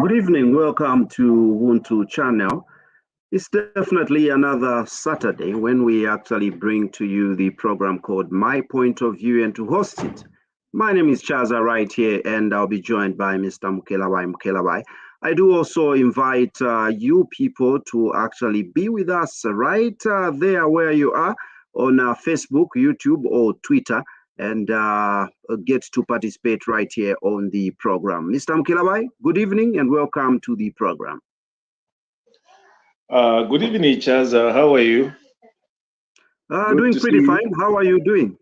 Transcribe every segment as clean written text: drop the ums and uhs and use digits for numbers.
Good evening. Welcome to Ubuntu channel. It's definitely another Saturday when we actually bring to you the program called My Point of View, and to host it, my name is Chaza right here, and I'll be joined by Mr. Mukelabai. I do also invite you people to actually be with us right there where you are on Facebook, YouTube, or Twitter, and get to participate right here on the program. Mr. Mukelabai, good evening and welcome to the program. Good evening, Chaza. How are you? Doing pretty fine. How are you doing?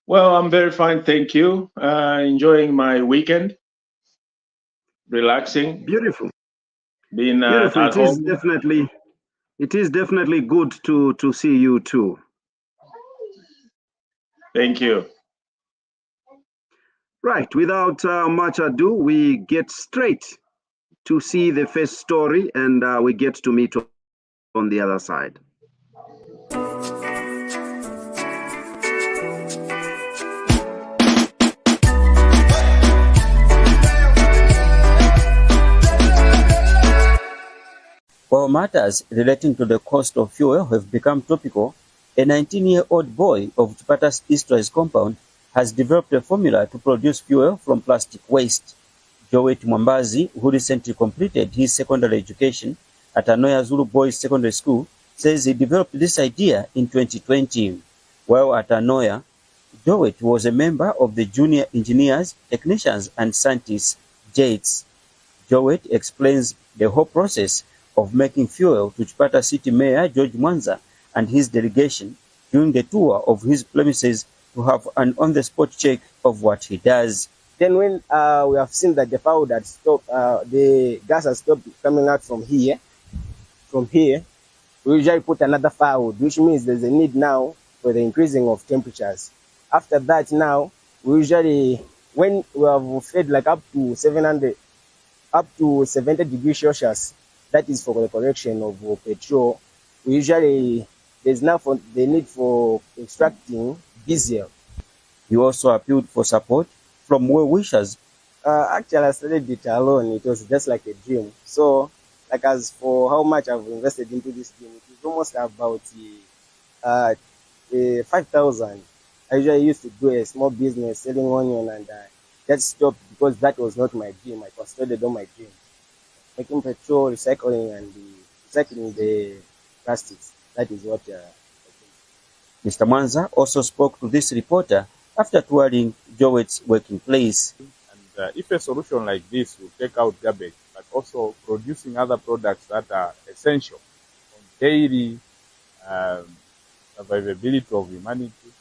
Well, I'm very fine, thank you. Enjoying my weekend, relaxing. Beautiful. Being Beautiful. at home. It is definitely good to see you too. Thank you. Right. Without much ado, we get straight to see the first story, and we get to meet on the other side. While matters relating to the cost of fuel have become topical, a 19-year-old boy of Chipatas Eastrise compound has developed a formula to produce fuel from plastic waste. Joet Mwambazi, who recently completed his secondary education at Anoya Zulu Boys Secondary School, says he developed this idea in 2020. While at Anoya, Joet was a member of the Junior Engineers, Technicians and Scientists, JETS. Joet explains the whole process of making fuel to Chipata City Mayor George Mwanza and his delegation during the tour of his premises to have an on-the-spot check of what he does. Then when we have seen that the fire had stopped, the gas has stopped coming out from here, we usually put another firewood, which means there's a need now for the increasing of temperatures. After that now, we usually, when we have fed like up to 70 degrees Celsius, that is for the correction of petrol, we usually, there's now for the need for extracting diesel. He also appealed for support from well-wishers. Actually, I started it alone. It was just like a dream. So, like as for how much I've invested into this dream, it is almost about 5,000. I usually used to do a small business selling onion, and that stopped because that was not my dream. I concentrated on my dream, making petrol, recycling, and recycling the plastics. That is what I think. Mr. Mwanza also spoke to this reporter after touring Joet's working place. And if a solution like this will take out garbage, but also producing other products that are essential on daily survivability of humanity and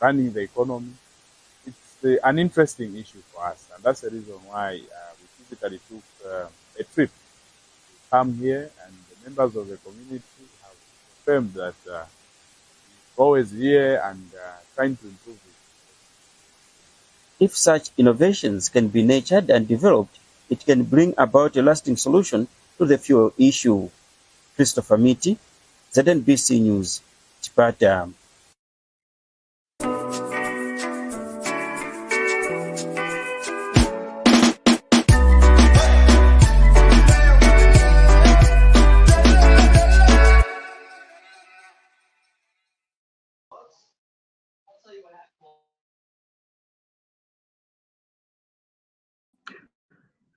running the economy, it's an interesting issue for us. And that's the reason why we physically took a trip to come here, and the members of the community have confirmed that we're always here and trying to improve it. If such innovations can be nurtured and developed, it can bring about a lasting solution to the fuel issue. Christopher Miti, ZNBC News, Chipata.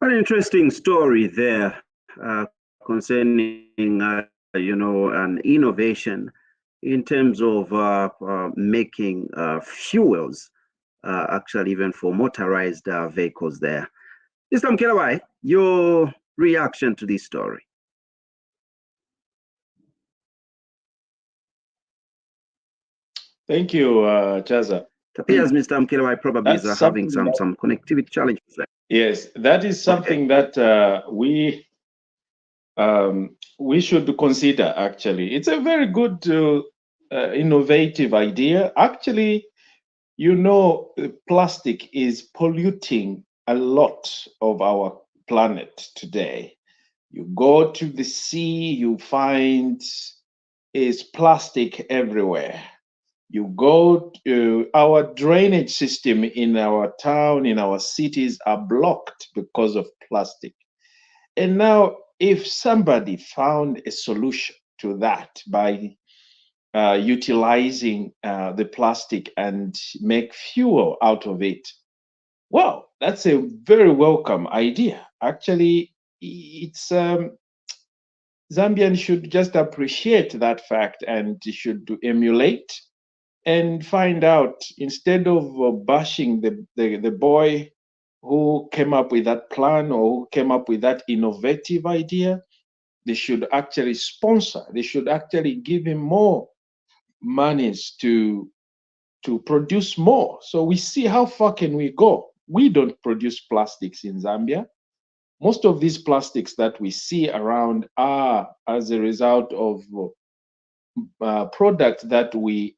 An interesting story there concerning, an innovation in terms of making fuels, actually even for motorized vehicles there. Mr. Mukelabai, your reaction to this story? Thank you, Chaza. It appears Mr. Mukelabai probably is having some connectivity challenges there. Yes, that is something that we should consider, actually. It's a very good, innovative idea. Actually, plastic is polluting a lot of our planet today. You go to the sea, you find is plastic everywhere. You go to our drainage system in our town, in our cities are blocked because of plastic. And now, if somebody found a solution to that by utilizing the plastic and make fuel out of it, well, that's a very welcome idea. Actually, it's Zambians should just appreciate that fact and should emulate and find out, instead of bashing the boy who came up with that plan or who came up with that innovative idea, they should actually sponsor, they should actually give him more monies to produce more. So we see how far can we go. We don't produce plastics in Zambia. Most of these plastics that we see around are as a result of products that we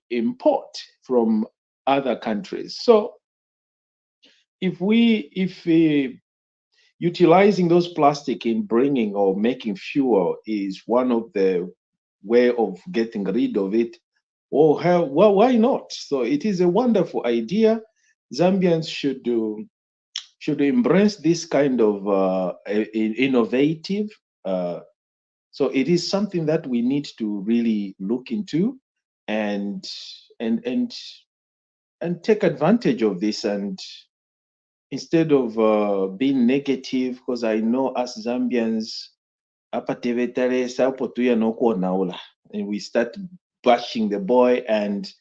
import from other countries. So if utilizing those plastic in bringing or making fuel is one of the way of getting rid of it, well, why not? So it is a wonderful idea. Zambians should embrace this kind of innovative. So it is something that we need to really look into and take advantage of this, and instead of being negative, because I know us Zambians, and we start bashing the boy and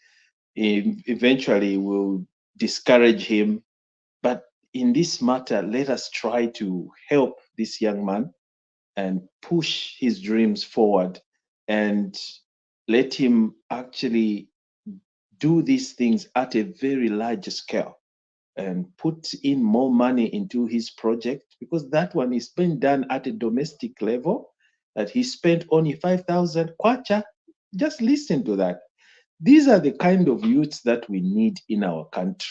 eventually will discourage him. But in this matter, let us try to help this young man and push his dreams forward and let him actually do these things at a very large scale and put in more money into his project, because that one is being done at a domestic level, that he spent only 5,000 kwacha. Just listen to that. These are the kind of youths that we need in our country.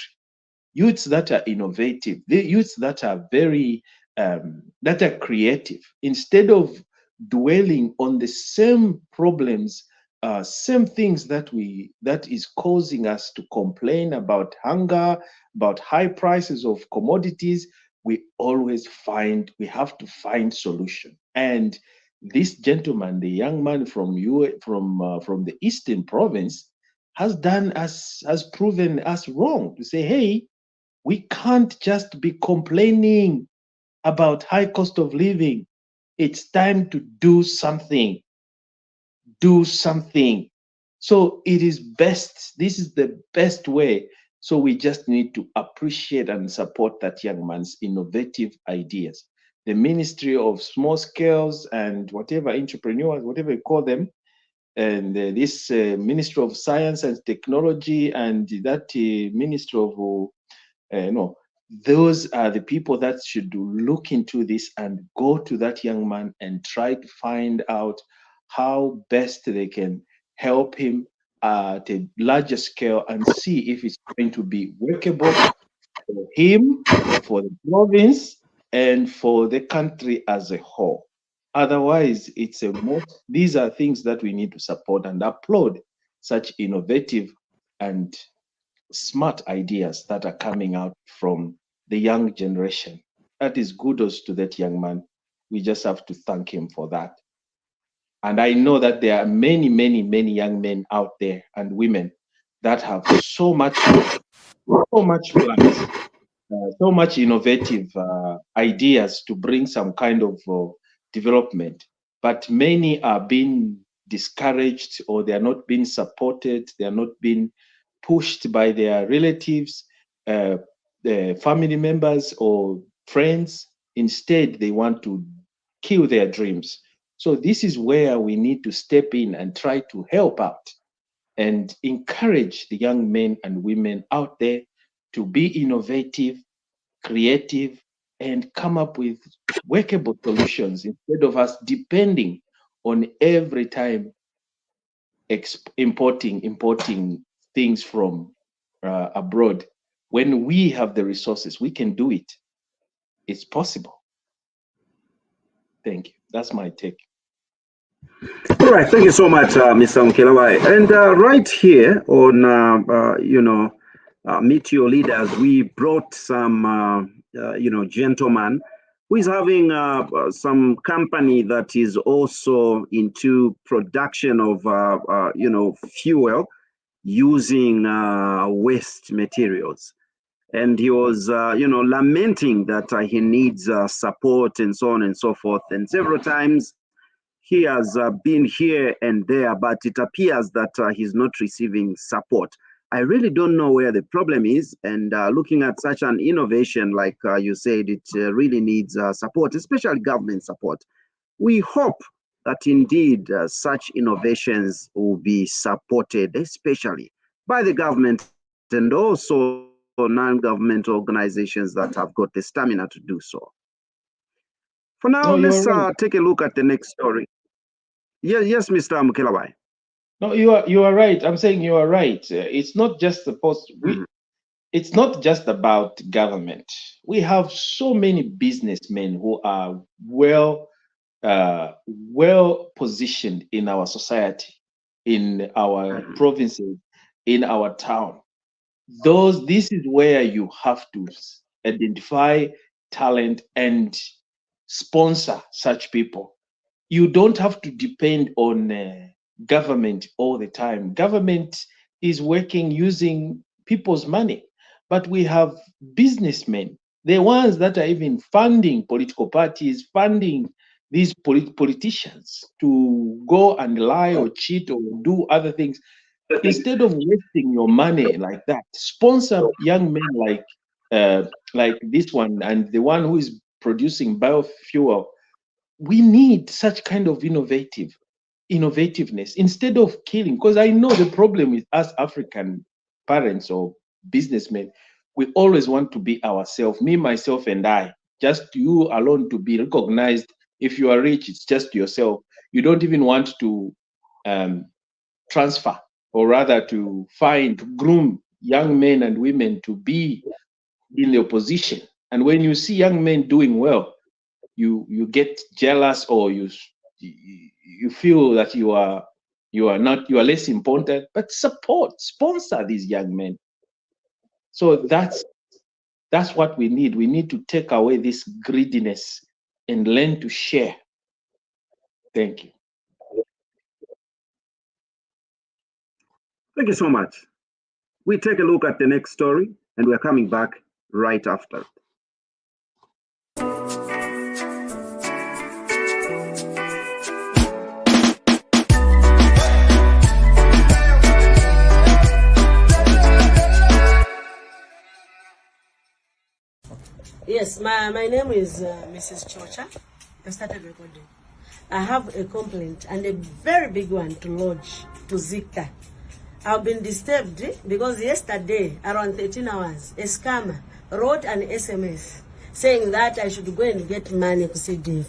Youths that are innovative, the youths that are very, that are creative. Instead of dwelling on the same problems, same things that is causing us to complain about hunger, about high prices of commodities, we have to find solution. And this gentleman, the young man from the Eastern Province, has proven us wrong, to say, hey, we can't just be complaining about high cost of living. It's time to do something. Do something. So it is best. This is the best way. So we just need to appreciate and support that young man's innovative ideas. The Ministry of Small Scales and whatever entrepreneurs, whatever you call them, and this Ministry of Science and Technology and that Ministry of those are the people that should look into this and go to that young man and try to find out how best they can help him at a larger scale and see if it's going to be workable for him, for the province, and for the country as a whole. Otherwise, these are things that we need to support and applaud, such innovative and smart ideas that are coming out from the young generation. That is kudos to that young man. We just have to thank him for that. And I know that there are many, many, many young men out there and women that have so much plans, so much innovative ideas to bring some kind of development. But many are being discouraged, or they are not being supported. They are not being pushed by their relatives, their family members, or friends. Instead, they want to kill their dreams. So this is where we need to step in and try to help out and encourage the young men and women out there to be innovative, creative, and come up with workable solutions, instead of us depending on every time importing things from abroad. When we have the resources, we can do it. It's possible. Thank you. That's my take. All right, thank you so much, Mr. Mkelawai. And right here on, Meet Your Leaders, we brought some, gentlemen who is having some company that is also into production of fuel using waste materials. And he was lamenting that he needs support and so on and so forth. And several times he has been here and there, but it appears that he's not receiving support. I really don't know where the problem is. And looking at such an innovation, like you said, it really needs support, especially government support. We hope that indeed such innovations will be supported, especially by the government and also non-government organizations that have got the stamina to do so. For now, let's take a look at the next story. Yes, Mr. Mukelabai. No, you are right. I'm saying you are right. It's not just it's not just about government. We have so many businessmen who are well positioned in our society, in our provinces, in our town. This is where you have to identify talent and sponsor such people. You don't have to depend on government all the time. Government is working using people's money, but we have businessmen, the ones that are even funding political parties, funding these politicians to go and lie or cheat or do other things. Instead of wasting your money like that, sponsor young men like this one and the one who is producing biofuel. We need such kind of innovativeness instead of killing. Because I know the problem with us African parents or businessmen, we always want to be ourselves, me, myself, and I. Just you alone to be recognized. If you are rich, it's just yourself. You don't even want to transfer, or rather to groom young men and women to be in the opposition. And when you see young men doing well, you get jealous, or you feel that you are less important. But sponsor these young men. So that's what we need. We need to take away this greediness and learn to share. Thank you. Thank you so much. We take a look at the next story, and we're coming back right after. Yes, my name is Mrs. Chocha. I started recording. I have a complaint, and a very big one, to lodge to ZICTA. I've been disturbed because yesterday, around 13 hours, a scammer wrote an SMS saying that I should go and get money to CDF.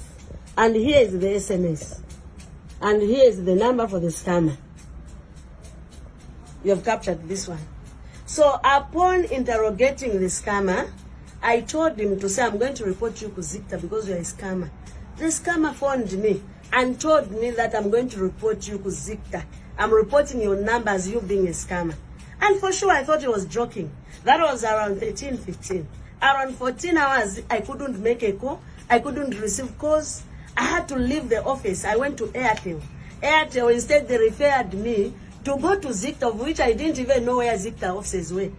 And here is the SMS. And here is the number for the scammer. You have captured this one. So upon interrogating the scammer, I told him to say, I'm going to report you to ZICTA because you are a scammer. The scammer phoned me and told me that I'm going to report you to ZICTA. I'm reporting your number as you being a scammer. And for sure, I thought he was joking. That was around 13:15. Around 14 hours, I couldn't make a call. I couldn't receive calls. I had to leave the office. I went to Airtel. Airtel, instead, they referred me to go to ZICTA, of which I didn't even know where ZICTA offices were.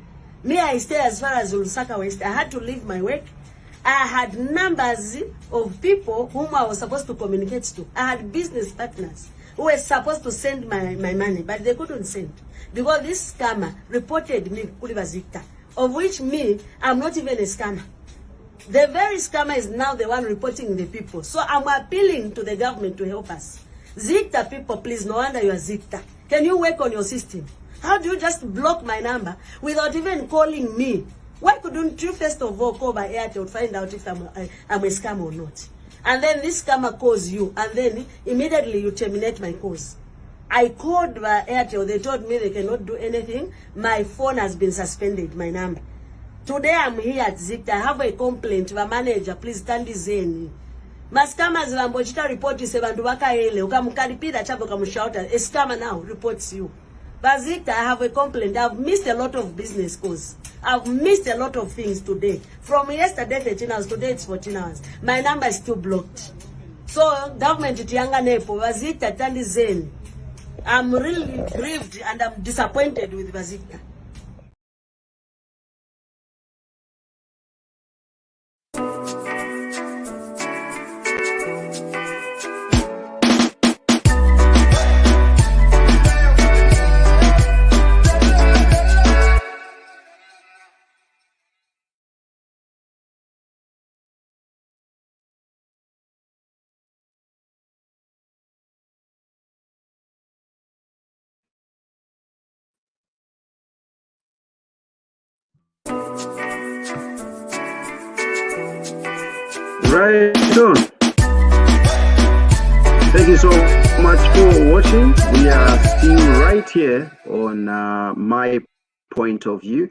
Me, I stay as far as Lusaka West. I had to leave my work. I had numbers of people whom I was supposed to communicate to. I had business partners who were supposed to send my money, but they couldn't send. Because this scammer reported me Kuliva ZICTA, of which me, I'm not even a scammer. The very scammer is now the one reporting the people. So I'm appealing to the government to help us. ZICTA people, please, no wonder you are ZICTA. Can you work on your system? How do you just block my number without even calling me? Why couldn't you first of all call my Airtel to find out if I'm a scammer or not? And then this scammer calls you, and then immediately you terminate my calls. I called my Airtel. They told me they cannot do anything. My phone has been suspended, my number. Today I'm here at ZICTA. I have a complaint. My manager, please stand in. Mascammers lambochita report is bantu bakaele. Ukamukaripida chabo kamushauta. A scammer now reports you. Bazita, I have a complaint. I've missed a lot of business calls. I've missed a lot of things today. From yesterday 13 hours, today it's 14 hours. My number is still blocked. So government Tianga Nepo, Bazita Talizen. I'm really grieved and I'm disappointed with Bazita. Right on. Thank you so much for watching. We are still right here on My Point of View,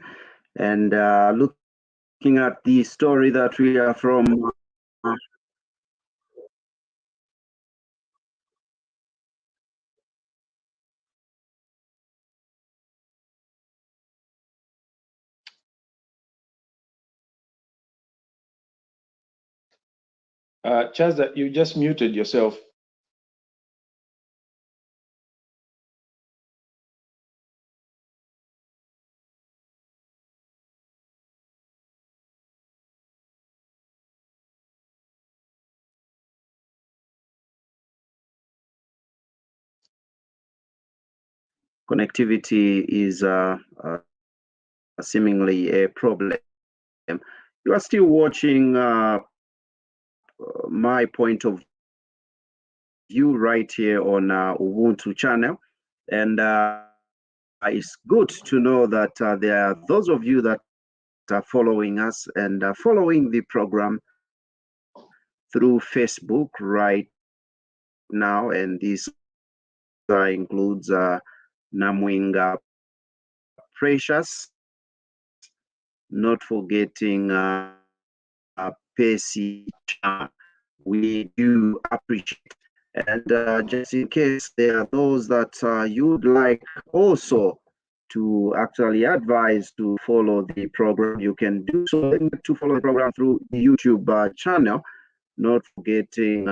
and looking at the story that we are from. Chaza, you just muted yourself. Connectivity is seemingly a problem. You are still watching My Point of View right here on Ubuntu channel, and it's good to know that there are those of you that are following us and following the program through Facebook right now, and this includes Namwinga Precious, not forgetting Pesi Chan. We do appreciate. And just in case there are those that you'd like also to actually advise to follow the program, you can do so to follow the program through the YouTube channel, not forgetting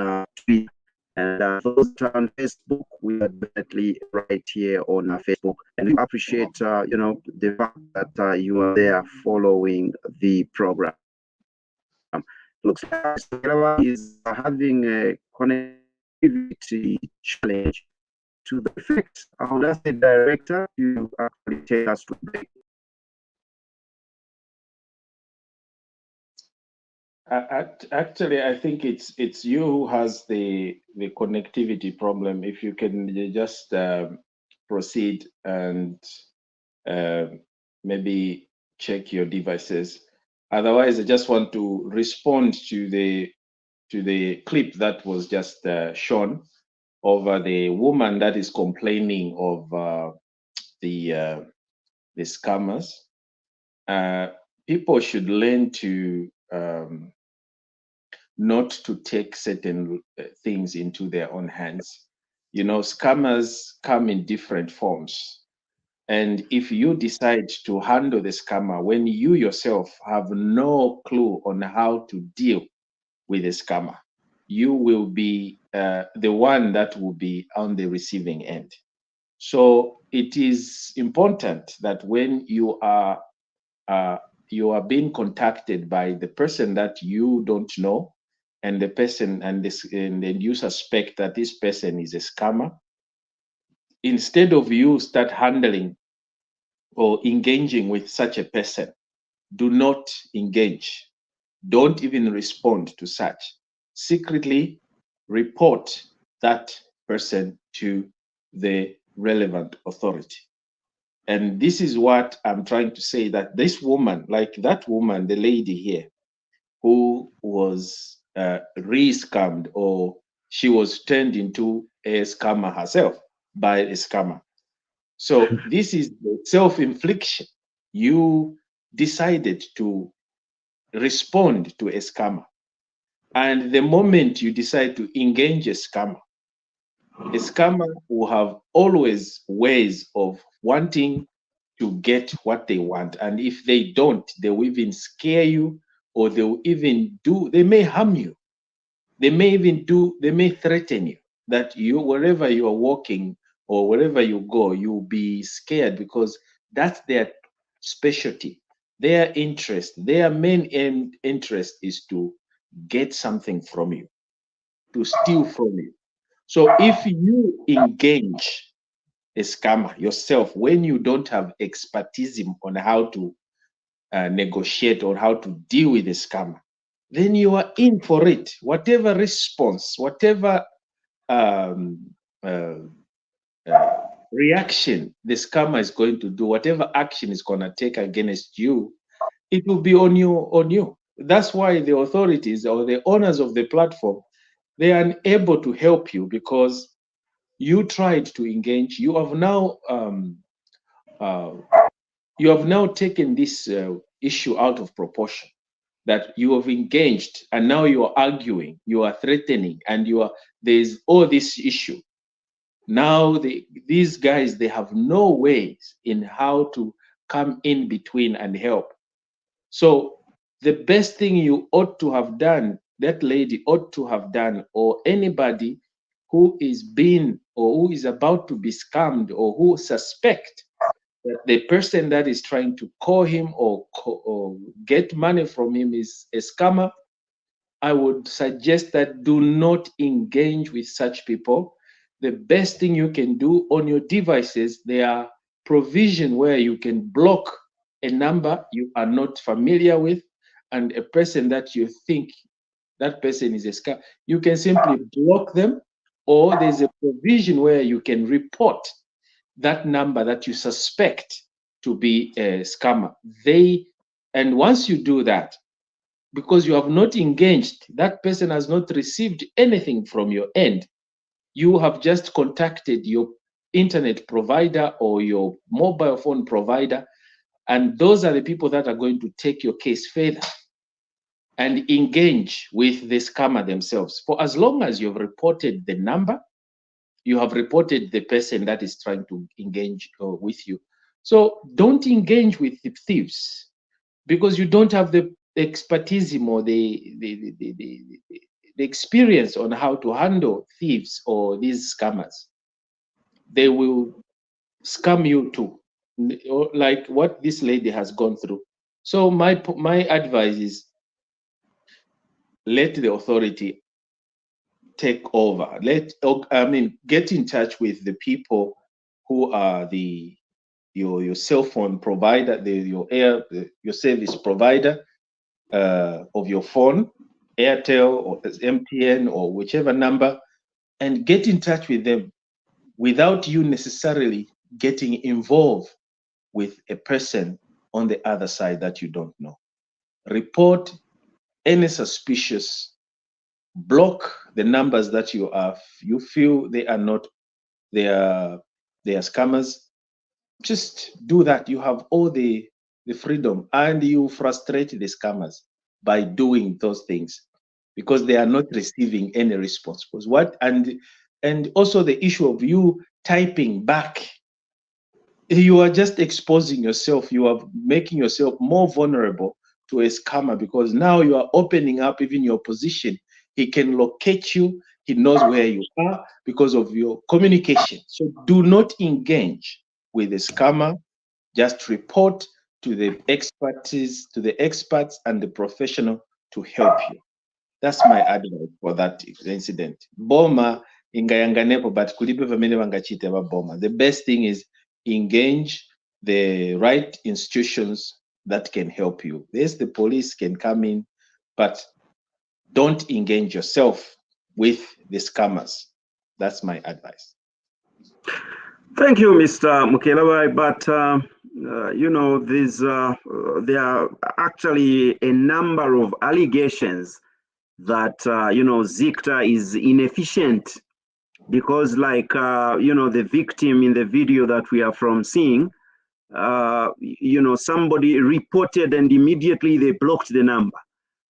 Twitter. And those on Facebook, we are definitely right here on Facebook, and we appreciate the fact that you are there following the program. Looks like Sarah is having a connectivity challenge. To the effect, I would ask the director to actually take us to break. Actually, I think it's you who has the connectivity problem. If you can just proceed and maybe check your devices. Otherwise, I just want to respond to the clip that was just shown over the woman that is complaining of the scammers. People should learn to not to take certain things into their own hands. You know, scammers come in different forms. And if you decide to handle the scammer when you yourself have no clue on how to deal with the scammer, you will be the one that will be on the receiving end. So it is important that when you are being contacted by the person that you don't know, and the person and you suspect that this person is a scammer, instead of you start handling or engaging with such a person, do not engage. Don't even respond to such. Secretly report that person to the relevant authority. And this is what I'm trying to say, that this woman, like that woman, the lady here, who was re-scammed, or she was turned into a scammer herself by a scammer. So this is self-infliction. You decided to respond to a scammer. And the moment you decide to engage a scammer, A scammer will have always ways of wanting to get what they want. And if they don't, they will even scare you, or they will even they may harm you. They may threaten you that wherever you are walking or wherever you go, you'll be scared, because that's their specialty. Their interest, their main interest is to get something from you, to steal from you. So if you engage a scammer yourself when you don't have expertise on how to negotiate or how to deal with a scammer, then you are in for it. Whatever response, whatever reaction the scammer is going to do, whatever action is going to take against you, it will be on you. That's why the authorities or the owners of the platform, they are unable to help you, because you tried to engage. You have now taken this issue out of proportion, that you have engaged, and now you are arguing, you are threatening, and there's all this issue. Now these guys, they have no ways in how to come in between and help. So the best thing you ought to have done, that lady ought to have done, or anybody who is being or who is about to be scammed, or who suspect that the person that is trying to call him or get money from him is a scammer, I would suggest that do not engage with such people. The best thing you can do on your devices, there are provision where you can block a number you are not familiar with, and a person that you think that person is a scammer, you can simply block them, or there's a provision where you can report that number that you suspect to be a scammer. And once you do that, because you have not engaged, that person has not received anything from your end, you have just contacted your internet provider or your mobile phone provider, and those are the people that are going to take your case further and engage with the scammer themselves. For as long as you've reported the number, you have reported the person that is trying to engage with you. So don't engage with the thieves, because you don't have the expertise or the experience on how to handle thieves or these scammers. They will scam you too, like what this lady has gone through. So my advice is, let the authority take over. Get in touch with the people who are your cell phone provider, your service provider of your phone, Airtel or MTN or whichever number, and get in touch with them without you necessarily getting involved with a person on the other side that you don't know. Report any suspicious, block the numbers that you feel they are scammers. Just do that. You have all the freedom, and you frustrate the scammers by doing those things, because they are not receiving any response. Because and also the issue of you typing back, you are just exposing yourself. You are making yourself more vulnerable to a scammer, because now you are opening up even your position. He can locate you. He knows where you are because of your communication. So do not engage with a scammer. Just report to the experts and the professional to help you. That's my advice for that incident. Boma ingayanganepo, but kulipe vamene vangachite va boma. The best thing is engage the right institutions that can help you. Yes, the police can come in, but don't engage yourself with the scammers. That's my advice. Thank you, Mr. Mukelabai. But there are actually a number of allegations that Zicta is inefficient, because the victim in the video that we are seeing, somebody reported and immediately they blocked the number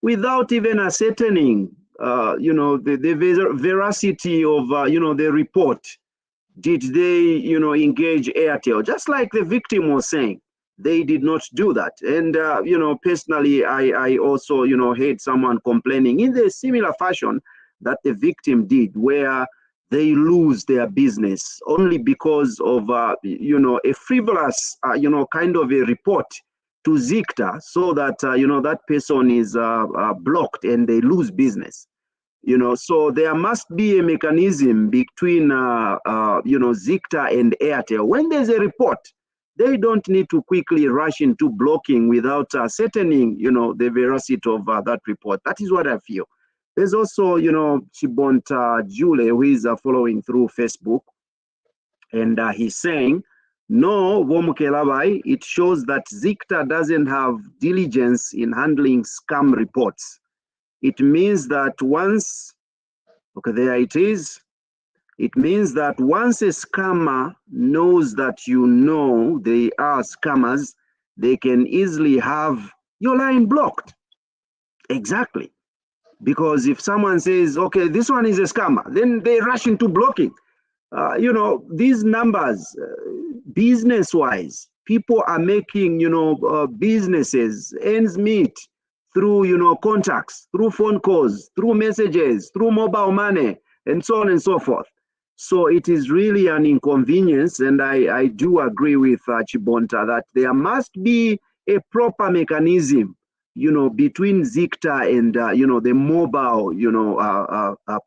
without even ascertaining the veracity of, the report. Did they, engage Airtel? Just like the victim was saying, they did not do that. And, personally, I also, heard someone complaining in the similar fashion that the victim did, where they lose their business only because of, a frivolous, kind of a report to Zicta, so that, that person is blocked and they lose business. So there must be a mechanism between, Zicta and Airtel. When there's a report, they don't need to quickly rush into blocking without ascertaining, the veracity of that report. That is what I feel. There's also, Chibonta Jule, who is following through Facebook, and he's saying, no, Womukelabai, it shows that Zicta doesn't have diligence in handling scam reports. It means that once, okay, there it is. It means that once a scammer knows that they are scammers, they can easily have your line blocked. Exactly. Because if someone says, okay, this one is a scammer, then they rush into blocking. These numbers, business-wise, people are making, businesses, ends meet through, contacts, through phone calls, through messages, through mobile money, and so on and so forth. So it is really an inconvenience, and I do agree with Chibonta that there must be a proper mechanism, between Zicta and, the mobile,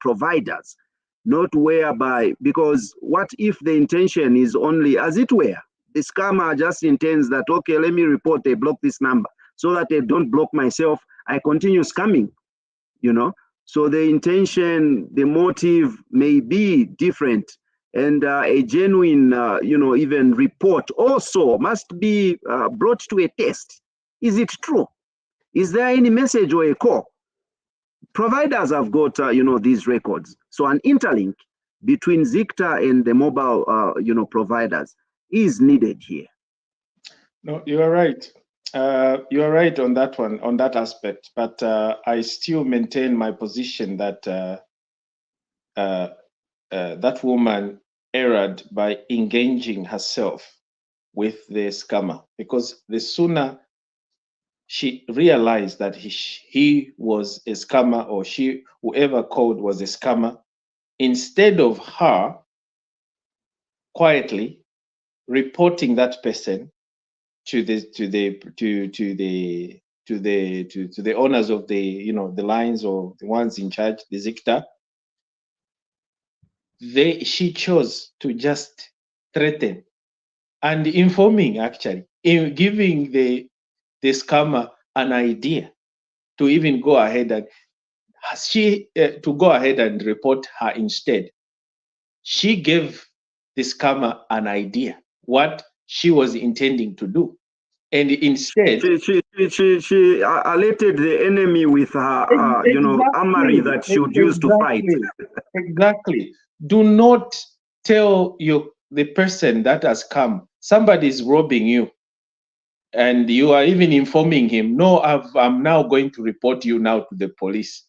providers, not whereby, because what if the intention is only, as it were, the scammer just intends that, okay, let me report they block this number so that they don't block myself, I continue scamming, So the intention, the motive may be different, and a genuine, even report also must be brought to a test. Is it true? Is there any message or a call? Providers have got, these records. So an interlink between Zicta and the mobile, providers is needed here. No, you are right. You are right on that one, on that aspect. But I still maintain my position that that woman erred by engaging herself with the scammer, because the sooner she realized that he was a scammer, or whoever called was a scammer, instead of her quietly reporting that person to the owners of the the lines, or the ones in charge, the Zicta, she chose to just threaten and informing, actually, giving the scammer an idea to even go ahead and report her instead. She gave the scammer an idea what she was intending to do, and instead she alerted the enemy with her armory that she would use to fight. Exactly. Do not tell the person that has come, somebody is robbing you, and you are even informing him, no, I'm now going to report you now to the police.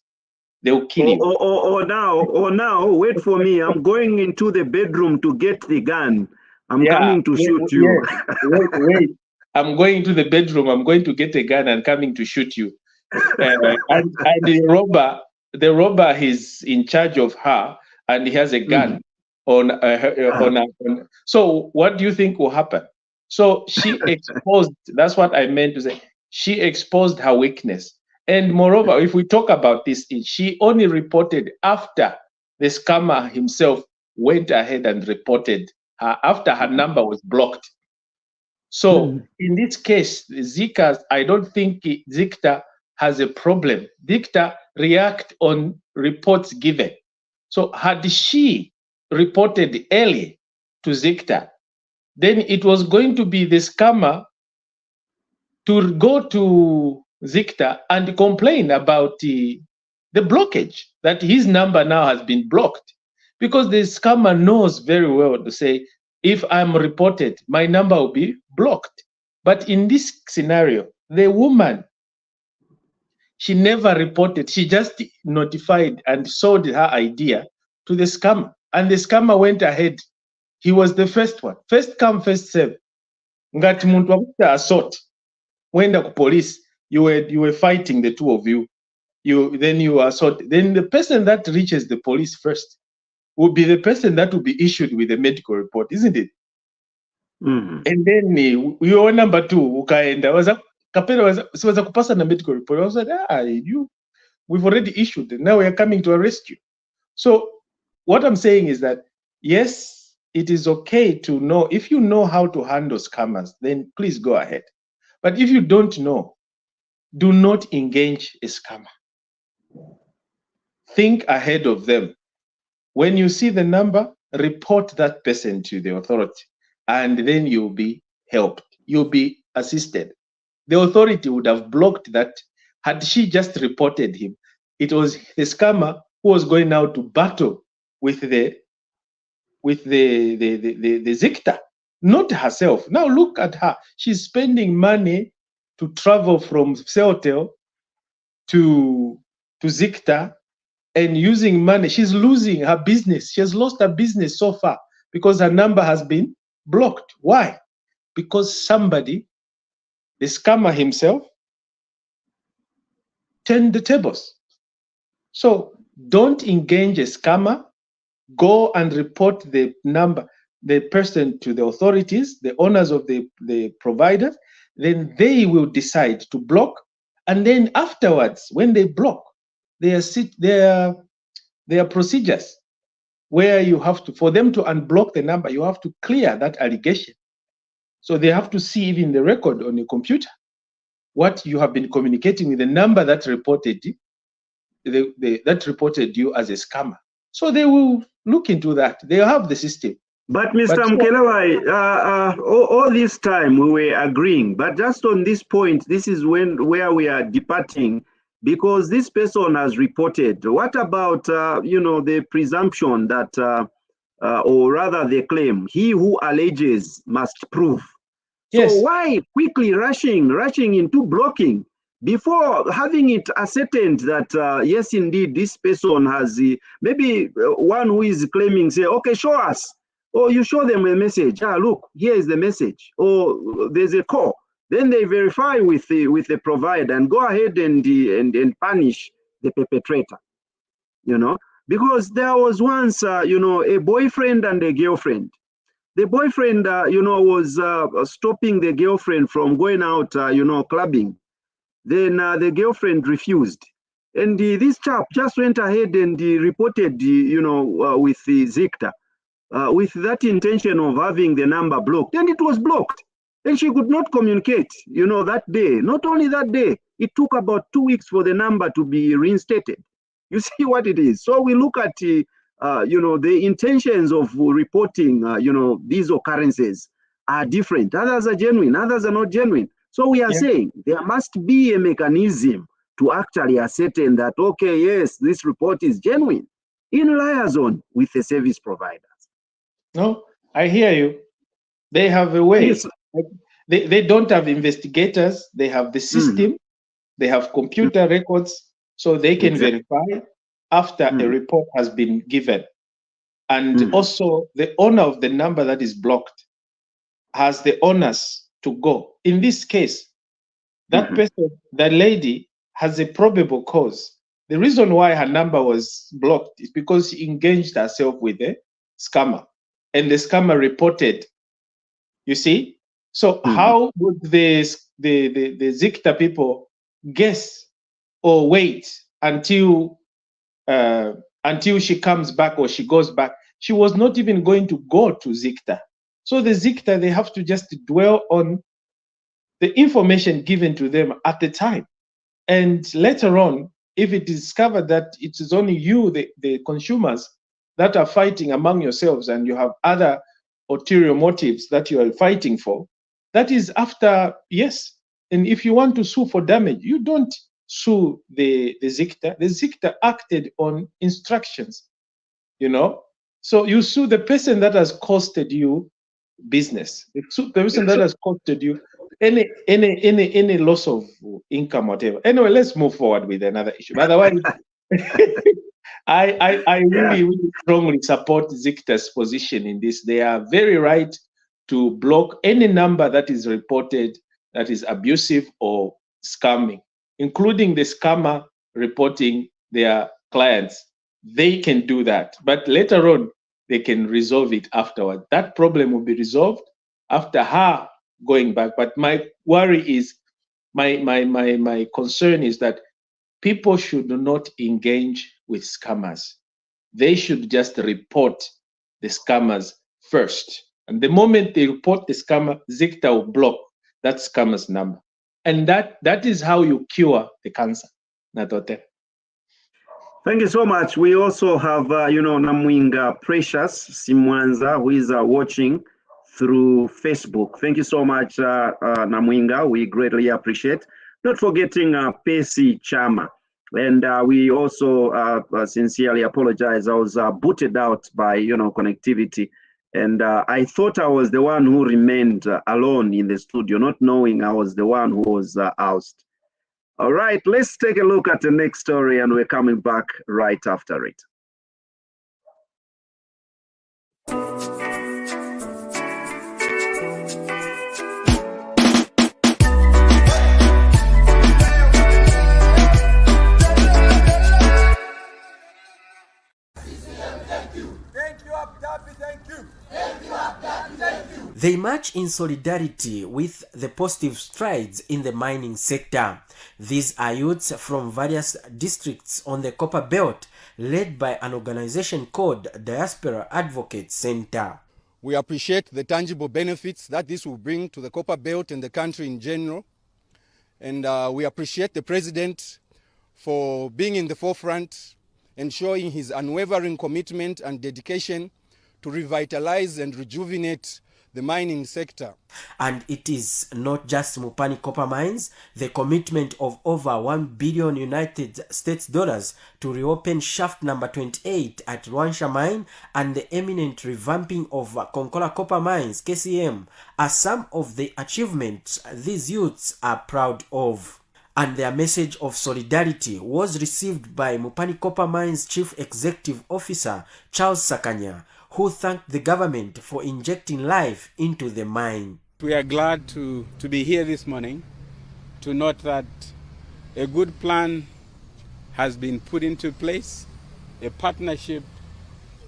They'll kill you. Or now, wait for me. I'm going into the bedroom to get the gun. I'm coming to shoot you. Wait. I'm going to the bedroom. I'm going to get a gun and coming to shoot you. And the robber is in charge of her, and he has a gun on So what do you think will happen? So she exposed, that's what I meant to say. She exposed her weakness. And moreover, if we talk about this, she only reported after the scammer himself went ahead and reported her, after her number was blocked. So in this case, I don't think Zicta has a problem. Zicta react on reports given. So had she reported early to Zicta, then it was going to be the scammer to go to Zicta and complain about the blockage, that his number now has been blocked, because the scammer knows very well to say, if I'm reported, my number will be blocked. But in this scenario, the woman, She never reported. She just notified and sold her idea to the scammer. And the scammer went ahead. He was the first one. First come, first serve. Ngati muntu wakuta assault. Wenda ku police. You were fighting, the two of you. Then you assault. Then the person that reaches the police first will be the person that will be issued with a medical report, isn't it? Mhm. And then you were number two. Ukaenda kapera was kupasa na medical report. I was like, we've already issued. Now we are coming to arrest you. So what I'm saying is that yes, it is okay to know. If you know how to handle scammers, then please go ahead. But if you don't know, do not engage a scammer. Think ahead of them. When you see the number, report that person to the authority, and then you'll be helped. You'll be assisted. The authority would have blocked that. Had she just reported him, it was the scammer who was going now to battle with the Zikta, not herself. Now look at her. She's spending money to travel from Celtel to Zikta, and using money. She's losing her business. She has lost her business so far because her number has been blocked. Why? Because somebody, the scammer himself, turned the tables. So don't engage a scammer. Go and report the number, the person to the authorities, the owners of the provider. Then they will decide to block. And then afterwards, when they block, there are procedures where you have to, for them to unblock the number, you have to clear that allegation. So they have to see even the record on your computer, what you have been communicating with the number that reported that reported you as a scammer. So they will look into that. They have the system. But Mr. Mkelewai, all this time we were agreeing, but just on this point, this is where we are departing, because this person has reported. What about the presumption that, or rather the claim, he who alleges must prove? Yes. So why quickly rushing into blocking before having it ascertained that yes, indeed, this person has maybe one who is claiming, say, okay, show us. Or you show them a message. Look, here is the message. Or there's a call. Then they verify with the provider and go ahead and punish the perpetrator. Because there was once a boyfriend and a girlfriend. The boyfriend was stopping the girlfriend from going out clubbing. Then the girlfriend refused. And this chap just went ahead and reported with the Zikta. With that intention of having the number blocked, and it was blocked. And she could not communicate, that day. Not only that day, it took about 2 weeks for the number to be reinstated. You see what it is. So we look at, the intentions of reporting, these occurrences are different. Others are genuine, others are not genuine. So we are saying there must be a mechanism to actually ascertain that, okay, yes, this report is genuine in liaison with the service provider. No, I hear you. They have a way. Yes. They don't have investigators. They have the system. They have computer records, so they can verify after a report has been given. And also, the owner of the number that is blocked has the onus to go. In this case, that person, that lady, has a probable cause. The reason why her number was blocked is because she engaged herself with a scammer. And the scammer reported, you see? So how would the Zikta people guess or wait until she comes back or she goes back? She was not even going to go to Zikta. So the Zikta, they have to just dwell on the information given to them at the time. And later on, if it is discovered that it is only you, the consumers, that are fighting among yourselves, and you have other ulterior motives that you are fighting for, that is after, yes. And if you want to sue for damage, you don't sue the Zikta. The Zikta acted on instructions, So you sue the person that has costed you business. The person that has costed you. any loss of income, whatever. Anyway, let's move forward with another issue. By the way, I really, really strongly support Zicta's position in this. They are very right to block any number that is reported that is abusive or scamming, including the scammer reporting their clients. They can do that, but later on, they can resolve it afterward. That problem will be resolved after her going back. But my worry is, my concern is that people should not engage with scammers. They should just report the scammers first. And the moment they report the scammer, Zicta will block that scammer's number. And that is how you cure the cancer. Natote. Thank you so much. We also have, Namwinga Precious Simwanza, who is watching through Facebook. Thank you so much, Namwinga. We greatly appreciate. Not forgetting Pesi Chama. And we also sincerely apologize. I was booted out by, connectivity. And I thought I was the one who remained alone in the studio, not knowing I was the one who was ousted. All right, let's take a look at the next story, and we're coming back right after it. They march in solidarity with the positive strides in the mining sector. These are youths from various districts on the Copper Belt, led by an organization called Diaspora Advocate Center. We appreciate the tangible benefits that this will bring to the Copper Belt and the country in general. And we appreciate the President for being in the forefront and showing his unwavering commitment and dedication to revitalize and rejuvenate the mining sector. And it is not just Mopani Copper Mines. The commitment of over $1 billion United States dollars to reopen shaft number 28 at Rwansha Mine and the eminent revamping of Konkola Copper Mines, KCM, are some of the achievements these youths are proud of. And their message of solidarity was received by Mopani Copper Mines Chief Executive Officer Charles Sakanya, who thanked the government for injecting life into the mine. We are glad to be here this morning to note that a good plan has been put into place, a partnership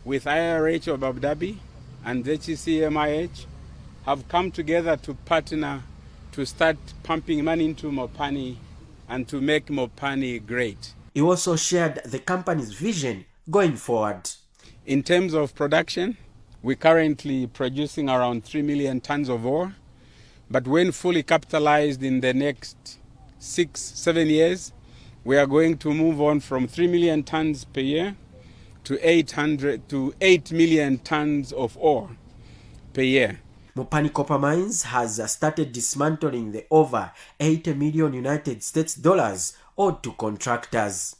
with IRH of Abu Dhabi and ZCCMIH have come together to partner to start pumping money into Mopani and to make Mopani great. He also shared the company's vision going forward. In terms of production, we're currently producing around 3 million tons of ore, but when fully capitalized in the next 6-7 years, we are going to move on from 3 million tons per year to 8 million tons of ore per year. Mopani Copper Mines has started dismantling the over 80 million United States dollars owed to contractors.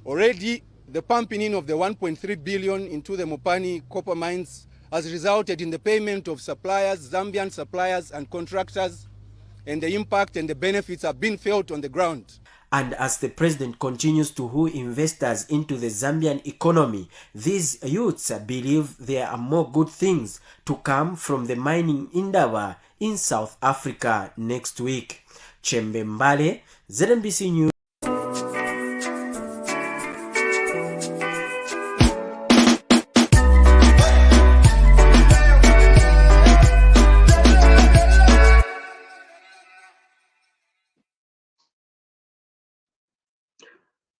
Already, the pumping in of the 1.3 billion into the Mopani Copper Mines has resulted in the payment of suppliers, Zambian suppliers and contractors, and the impact and the benefits are being felt on the ground. And as the president continues to woo investors into the Zambian economy, these youths believe there are more good things to come from the mining endeavor in South Africa next week. Chembe Mbale, ZNBC News.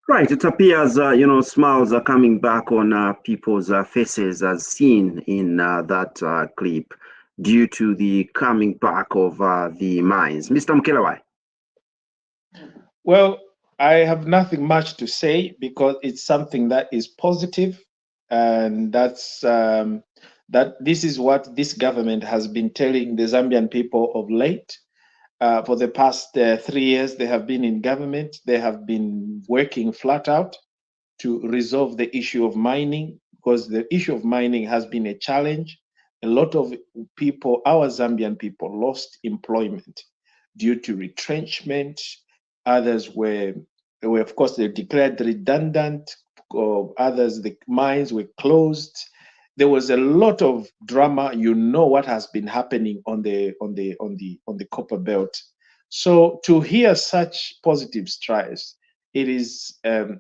Right, it appears, smiles are coming back on people's faces as seen in that clip due to the coming back of the mines. Mr. Mkelewai. Well, I have nothing much to say because it's something that is positive, and that's that this is what this government has been telling the Zambian people of late. For the past 3 years, they have been in government. They have been working flat out to resolve the issue of mining, because the issue of mining has been a challenge. A lot of people, our Zambian people, lost employment due to retrenchment. Others were of course, they declared redundant. Others, the mines were closed. There was a lot of drama. You know what has been happening on the copper belt. So to hear such positive strides, it is a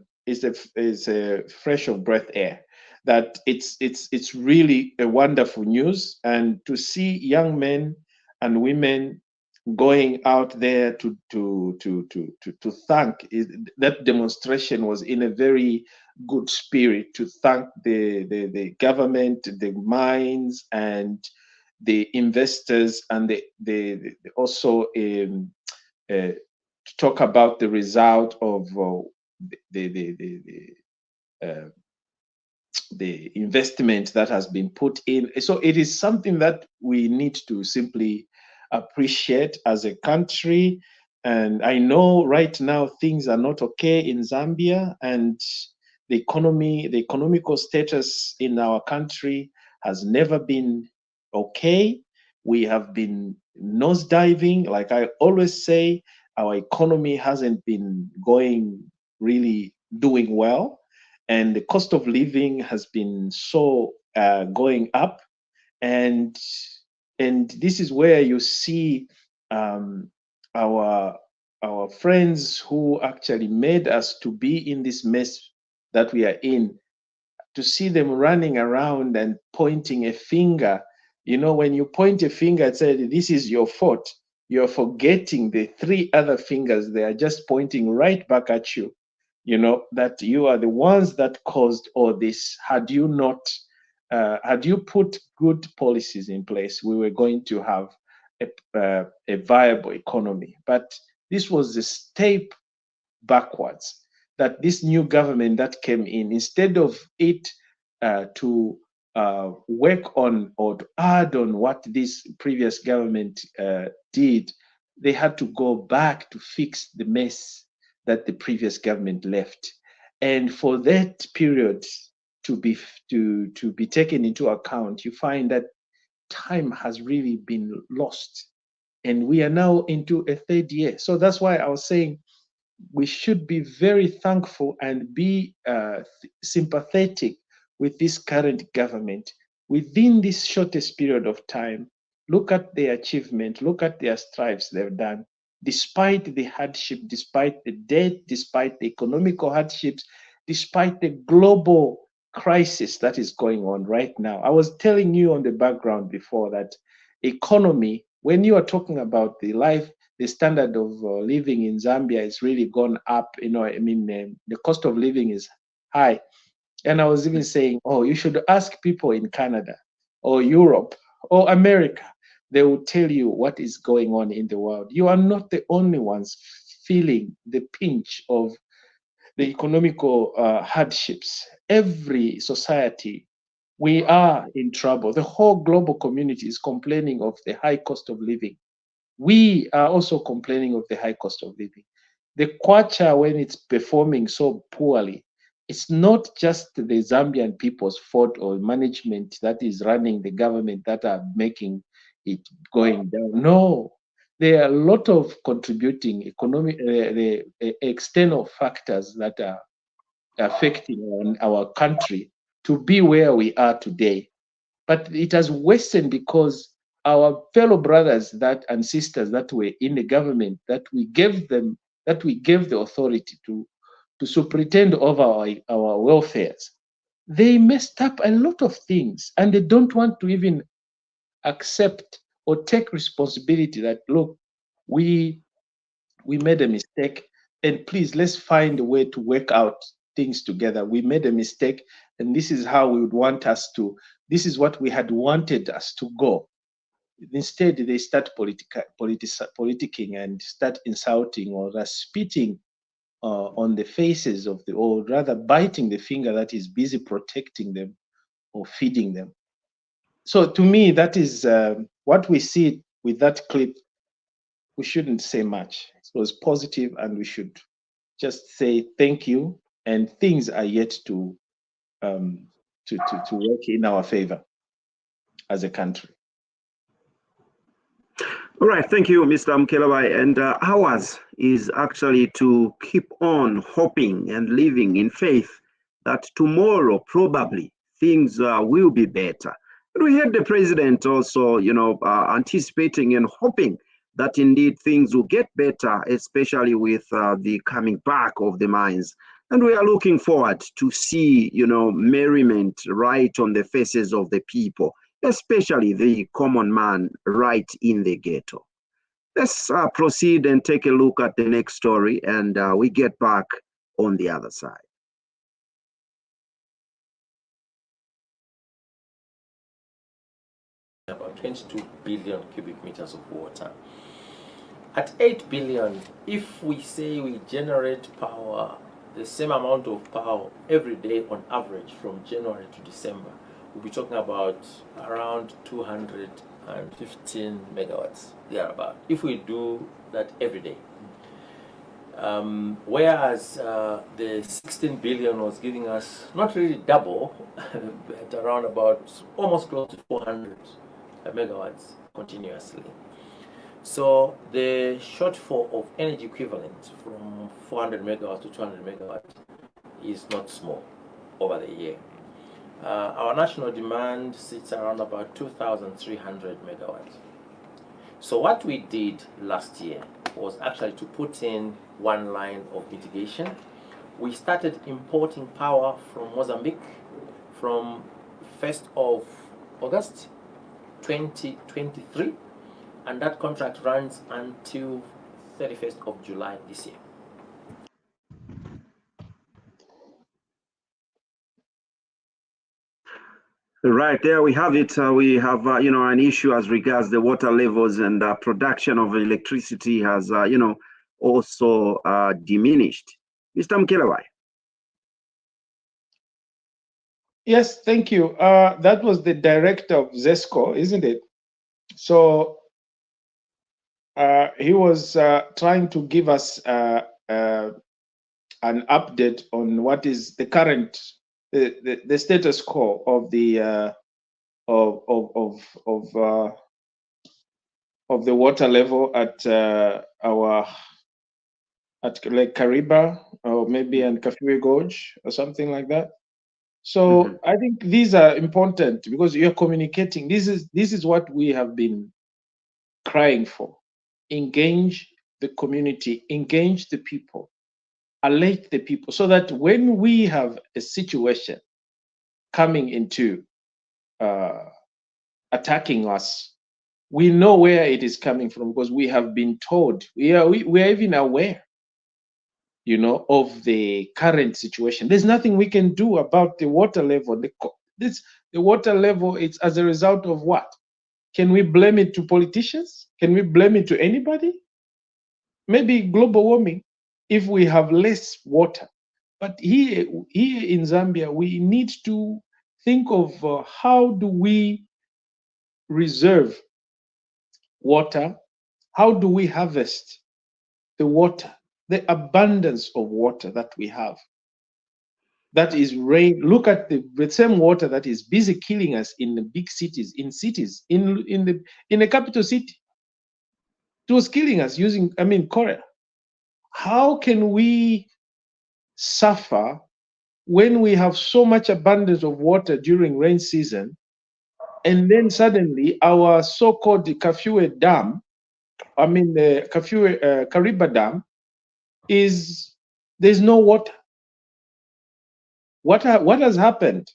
fresh of breath air. That it's really a wonderful news, and to see young men and women going out there to thank. That demonstration was in a very good spirit, to thank the government, the mines, and the investors, and the also to talk about the result of the investment that has been put in. So it is something that we need to simply appreciate as a country. And I know right now things are not okay in Zambia, and the economical status in our country has never been okay. We have been nosediving. Like I always say, our economy hasn't been really doing well, and the cost of living has been so going up, and this is where you see our friends who actually made us to be in this mess that we are in, to see them running around and pointing a finger. You know, when you point a finger and say, this is your fault, you're forgetting the three other fingers. They are just pointing right back at you. You know, that you are the ones that caused all this. Had you put good policies in place, we were going to have a viable economy. But this was a step backwards, that this new government that came in, instead of it to work on or to add on what this previous government did, they had to go back to fix the mess that the previous government left. And for that period to be taken into account, you find that time has really been lost, and we are now into a third year. So that's why I was saying we should be very thankful and be sympathetic with this current government. Within this shortest period of time, look at their achievement, look at their strides they've done, despite the hardship, despite the debt, despite the economical hardships, despite the global crisis that is going on right now. I was telling you on the background before that economy, when you are talking about the standard of living in Zambia has really gone up. You know, I mean, the cost of living is high. And I was even saying, oh, you should ask people in Canada or Europe or America. They will tell you what is going on in the world. You are not the only ones feeling the pinch of the economical hardships. Every society, we are in trouble. The whole global community is complaining of the high cost of living. We are also complaining of the high cost of living. The Kwacha, when it's performing so poorly, it's not just the Zambian people's fault or management that is running the government that are making it going down. No, there are a lot of contributing economic, the external factors that are affecting our country to be where we are today. But it has worsened because our fellow brothers and sisters that were in the government, that we gave the authority to superintend over our welfares, they messed up a lot of things, and they don't want to even accept or take responsibility that, look, we made a mistake, and please, let's find a way to work out things together. We made a mistake, and this is how we would want us to, this is what we had wanted us to go. Instead, they start politicking and start insulting or spitting on the faces of or rather biting the finger that is busy protecting them or feeding them. So to me, that is what we see with that clip. We shouldn't say much. It was positive, and we should just say thank you, and things are yet to work in our favor as a country. All right, thank you, Mr. Mkelawai. And ours is actually to keep on hoping and living in faith that tomorrow probably things will be better. And we heard the president also, anticipating and hoping that indeed things will get better, especially with the coming back of the mines. And we are looking forward to see, merriment right on the faces of the people, especially the common man right in the ghetto. Let's proceed and take a look at the next story, and we get back on the other side. About 22 billion cubic meters of water. At 8 billion, if we say we generate power, the same amount of power every day on average from January to December, we'll be talking about around 215 megawatts, thereabout, if we do that every day. Whereas the 16 billion was giving us not really double, but around about almost close to 400 megawatts continuously. So the shortfall of energy equivalent from 400 megawatts to 200 megawatts is not small over the year. Our national demand sits around about 2,300 megawatts. So what we did last year was actually to put in one line of mitigation. We started importing power from Mozambique from 1st of August 2023, and that contract runs until 31st of July this year. Right, there we have it. We have, an issue as regards the water levels, and production of electricity has, also diminished. Mr. Mkelawai. Yes, thank you. That was the director of ZESCO, isn't it? So he was trying to give us an update on what is the current, the status quo of the of the water level at Lake Kariba, or maybe in Kafue Gorge or something like that. So I think these are important because you're communicating. This is what we have been crying for. Engage the community, engage the people, alert the people, so that when we have a situation coming into attacking us, we know where it is coming from because we have been told. We are even aware, of the current situation. There's nothing we can do about the water level. The water level, it's as a result of what? Can we blame it to politicians? Can we blame it to anybody? Maybe global warming, if we have less water. But here in Zambia, we need to think of how do we reserve water? How do we harvest the water, the abundance of water that we have? That is rain. Look at the same water that is busy killing us in the big cities, in the capital city. It was killing us using, Korea. How can we suffer when we have so much abundance of water during rain season, and then suddenly our so-called Kafue Dam, the Kariba Dam, there's no water. What has happened?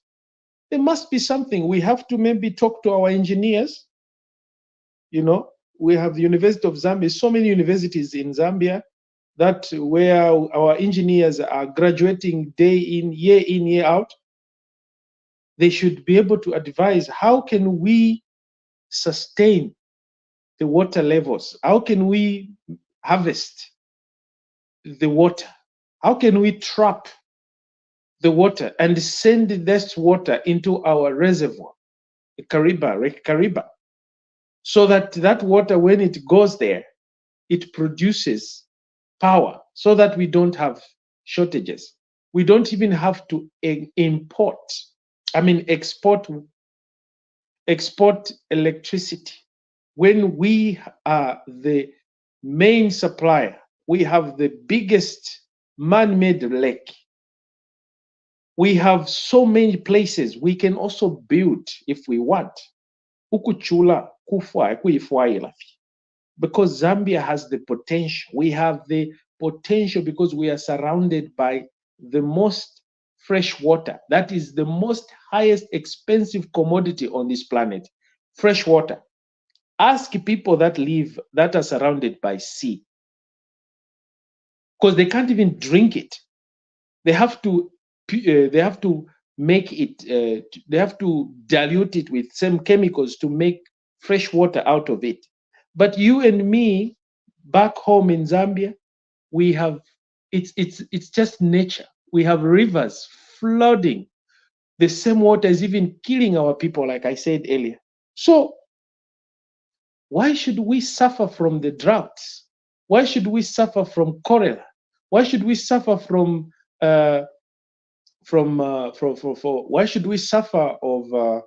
There must be something. We have to maybe talk to our engineers. We have the University of Zambia, so many universities in Zambia where our engineers are graduating day in, year out. They should be able to advise how can we sustain the water levels? How can we harvest the water? How can we trap the water and send this water into our reservoir, Lake Kariba, so that water, when it goes there, it produces power, so that we don't have shortages. We don't even have to export electricity. when we are the main supplier, we have the biggest man-made lake. We have so many places we can also build if we want. Ukuchula, kufwa, kuifwa, because Zambia has the potential. We have the potential because we are surrounded by the most fresh water. That is the most highest expensive commodity on this planet, fresh water. Ask people that are surrounded by sea, because they can't even drink it. They have to make it. They have to dilute it with some chemicals to make fresh water out of it. But you and me, back home in Zambia, we have it's just nature. We have rivers flooding. The same water is even killing our people, like I said earlier. So why should we suffer from the droughts? Why should we suffer from cholera? Why should we suffer from why should we suffer of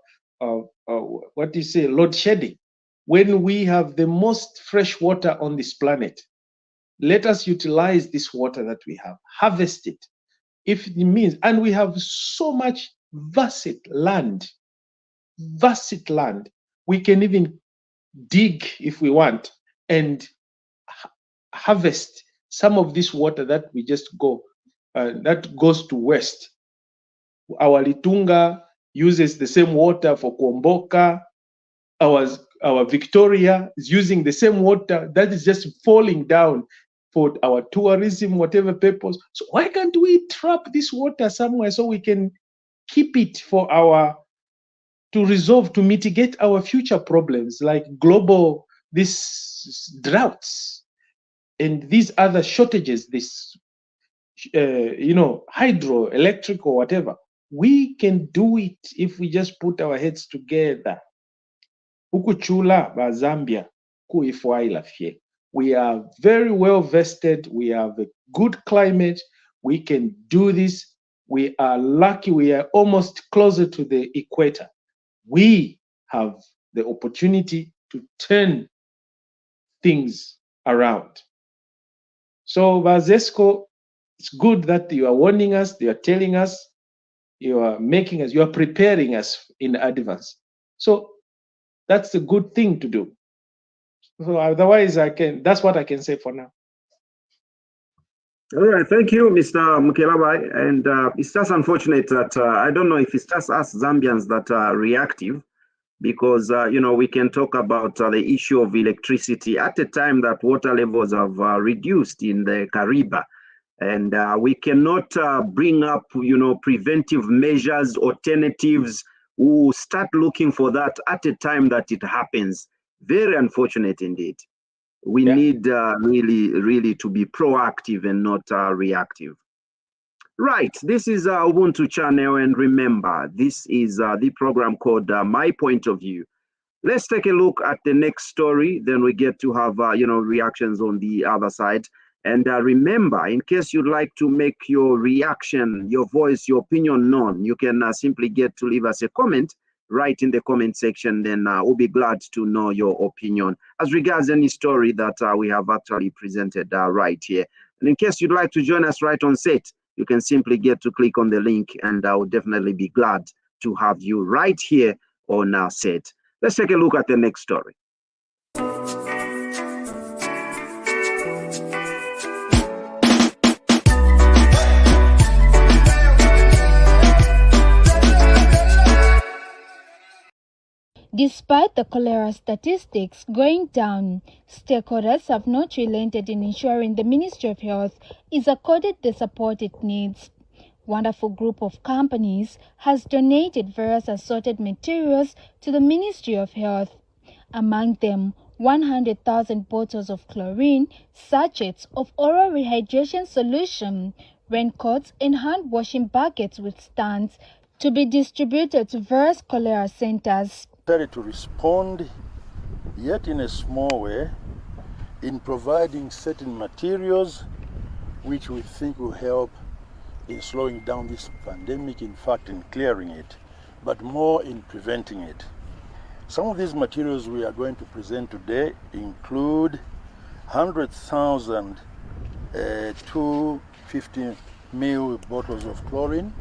what do you say, load shedding, when we have the most fresh water on this planet? Let us utilize this water that we have, harvest it, if it means, and we have so much vast land. We can even dig if we want and harvest some of this water that we just that goes to waste. Our Litunga uses the same water for Kuomboka. Our Victoria is using the same water that is just falling down for our tourism, whatever purpose. So why can't we trap this water somewhere so we can keep it for to mitigate our future problems like global, these droughts and these other shortages, this hydroelectric or whatever. We can do it if we just put our heads together. Ukuchula ba Zambia kuifwaila fye. We are very well vested. We have a good climate. We can do this. We are lucky. We are almost closer to the equator. We have the opportunity to turn things around. So, Vazesco, it's good that you are warning us, you are telling us, you are preparing us in advance. So that's a good thing to do. So otherwise, that's what I can say for now. All right, thank you, Mr. Mukelabai. And it's just unfortunate that I don't know if it's just us Zambians that are reactive, because we can talk about the issue of electricity at a time that water levels have reduced in the Kariba, and we cannot bring up preventive measures, alternatives. We'll start looking for that at a time that it happens. Very unfortunate indeed. We need really to be proactive and not reactive. Right, this is Ubuntu channel, and remember, this is the program called My Point of View. Let's take a look at the next story, then we get to have reactions on the other side. And remember, in case you'd like to make your reaction, your voice, your opinion known, you can simply get to leave us a comment right in the comment section. Then we'll be glad to know your opinion as regards any story that we have actually presented right here. And in case you'd like to join us right on set, you can simply get to click on the link, and I will definitely be glad to have you right here on our set. Let's take a look at the next story. Despite the cholera statistics going down, stakeholders have not relented in ensuring the Ministry of Health is accorded the support it needs. Wonderful group of companies has donated various assorted materials to the Ministry of Health. Among them, 100,000 bottles of chlorine, sachets of oral rehydration solution, raincoats and hand-washing buckets with stands to be distributed to various cholera centers. To respond, yet in a small way, in providing certain materials which we think will help in slowing down this pandemic, in fact in clearing it, but more in preventing it. Some of these materials we are going to present today include 100,000 250 ml bottles of chlorine,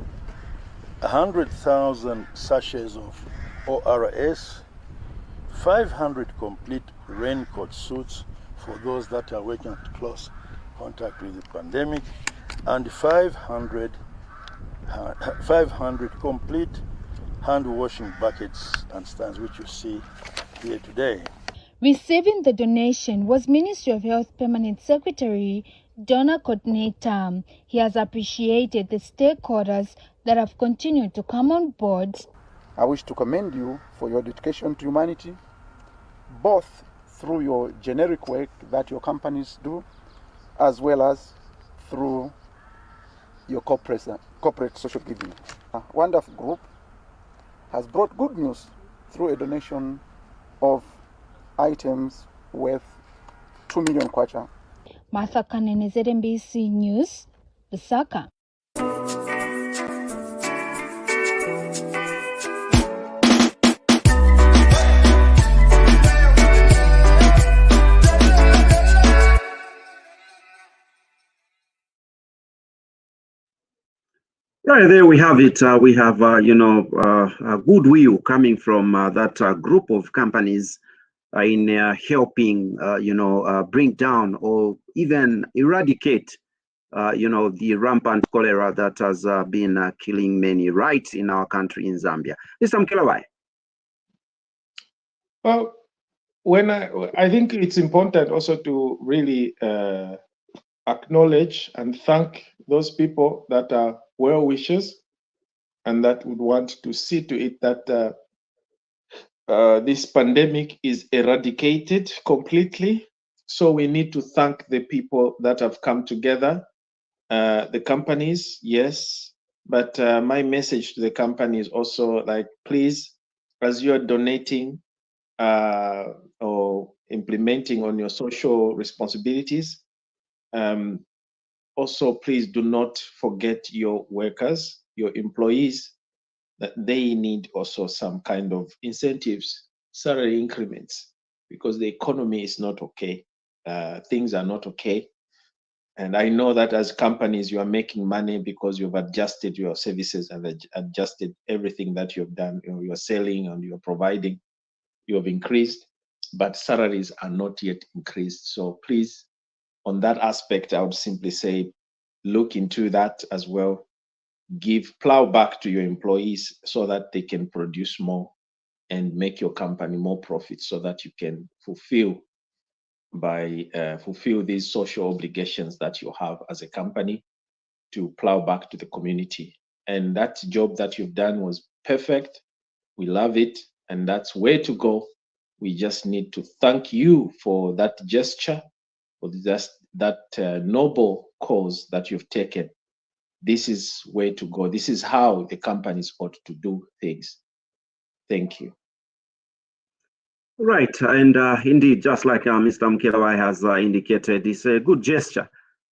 100,000 sachets of ORS, 500 complete raincoat suits for those that are working at close contact with the pandemic, and 500 complete hand washing buckets and stands, which you see here today. Receiving the donation was Ministry of Health Permanent Secretary Donor Coordinator. He has appreciated the stakeholders that have continued to come on board. I wish to commend you for your dedication to humanity, both through your generic work that your companies do, as well as through your corporate social giving. A wonderful group has brought good news through a donation of items worth 2 million kwacha. Martha Kanene, ZNBC News, Lusaka. Yeah, there we have it. We have, goodwill coming from that group of companies in helping, bring down or even eradicate, the rampant cholera that has been killing many right in our country in Zambia. Mr. Mkelawai. Well, I think it's important also to really acknowledge and thank those people that are well wishers and that would want to see to it that this pandemic is eradicated completely. So we need to thank the people that have come together. The companies, yes, but my message to the companies also, like, please, as you're donating or implementing on your social responsibilities, also please do not forget your workers, your employees, that they need also some kind of incentives, salary increments, because the economy is not okay. Things are not okay. And I know that as companies, you are making money because you've adjusted your services and adjusted everything that you've done. You're selling and you're providing, you have increased, but salaries are not yet increased. So please, on that aspect, I would simply say, look into that as well. Plow back to your employees so that they can produce more and make your company more profit so that you can fulfill these social obligations that you have as a company to plow back to the community. And that job that you've done was perfect. We love it, and that's where to go. We just need to thank you for that gesture, for that noble cause that you've taken. This is where to go. This is how the companies ought to do things. Thank you. Right, and indeed, just like Mr. Mkelawai has indicated, it's a good gesture,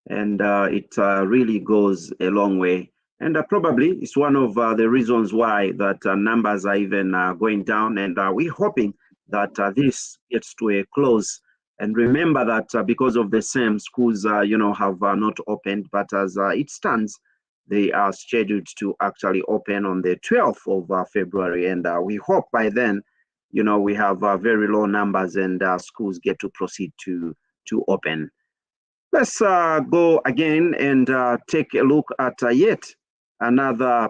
and it really goes a long way. And probably it's one of the reasons why that numbers are even going down, and we're hoping that this gets to a close. And remember that because of the same, schools, have not opened, but as it stands, they are scheduled to actually open on the 12th of February, and we hope by then, we have very low numbers and schools get to proceed to open. Let's go again and take a look at yet another,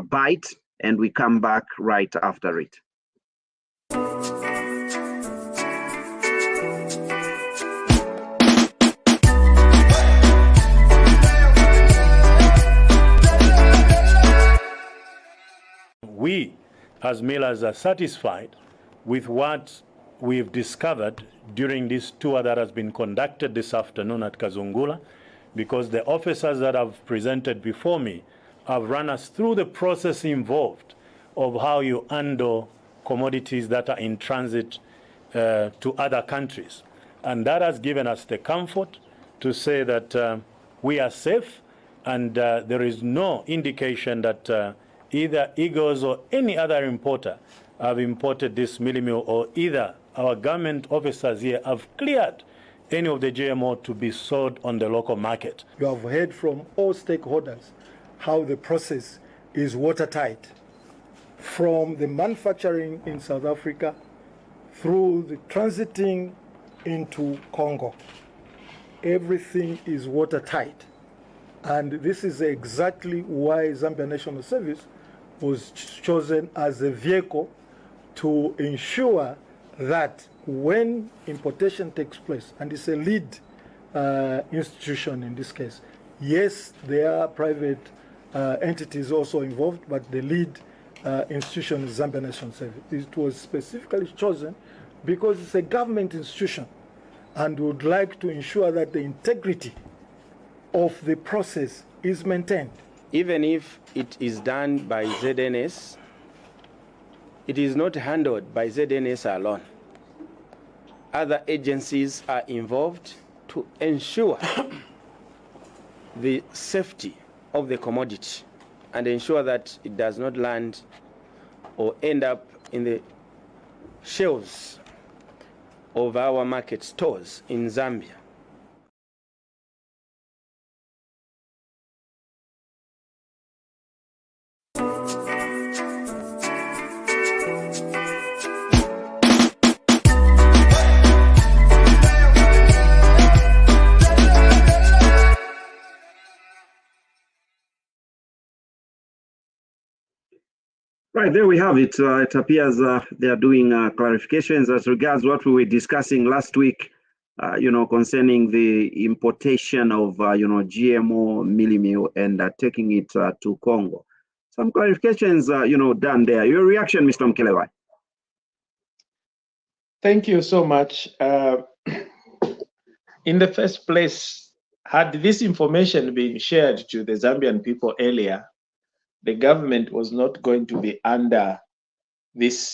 bite, and we come back right after it. We, as millers, are satisfied with what we've discovered during this tour that has been conducted this afternoon at Kazungula, because the officers that have presented before me have run us through the process involved of how you handle commodities that are in transit to other countries. And that has given us the comfort to say that we are safe, and there is no indication that either Eagles or any other importer have imported this mealie meal, or either our government officers here have cleared any of the GMO to be sold on the local market. You have heard from all stakeholders how the process is watertight. From the manufacturing in South Africa through the transiting into Congo, everything is watertight. And this is exactly why Zambia National Service was chosen as a vehicle to ensure that when importation takes place, and it's a lead institution in this case, yes, there are private entities also involved, but the lead institution is Zambia National Service. It was specifically chosen because it's a government institution and would like to ensure that the integrity of the process is maintained. Even if it is done by ZNS, it is not handled by ZNS alone. Other agencies are involved to ensure the safety of the commodity and ensure that it does not land or end up in the shelves of our market stores in Zambia. Right, there we have it. It appears they are doing clarifications as regards what we were discussing last week, concerning the importation of, GMO mealie meal and taking it to Congo. Some clarifications, done there. Your reaction, Mr. Mkelewai? Thank you so much. In the first place, had this information been shared to the Zambian people earlier, the government was not going to be under this